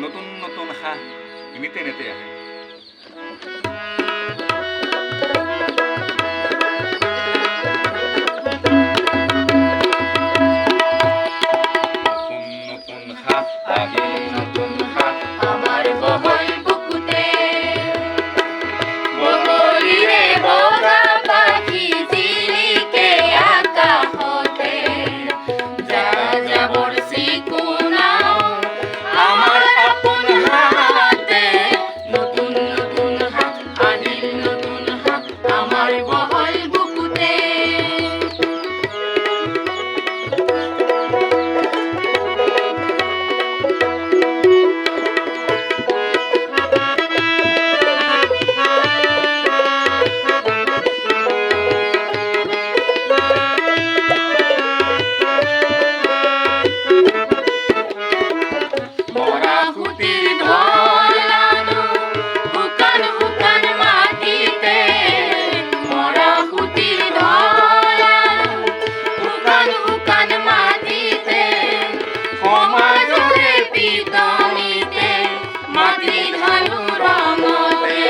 নতুন নতুন হাঁহ ইনিতে নেতে আহে। নতুন নতুন হাঁহ আহিল, নতুন হাঁহ আমার বহল বুকুতে বগলিরে বগা পাখি ঝিলিকে আকা হতে যা যা বর্ষি কোনাও আমার আপন হাতে নতুন নতুন হাত আহিল, নতুন হাত আমার বহল বুকুতে। মরা হুতির ঢলানো হুকান হুকান মাটিতে, মরা হুতির ঢলানো হুকান হুকান মাটিতে, সমাজরে পিতনিতে মাটি ধানু রঙতে,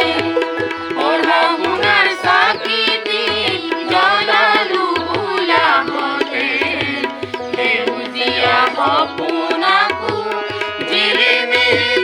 পঢ়া শুনাৰ চাকিটি জ্বলালো উলাহতে, সেউজীয়া সপোনাকো জিলিমিলি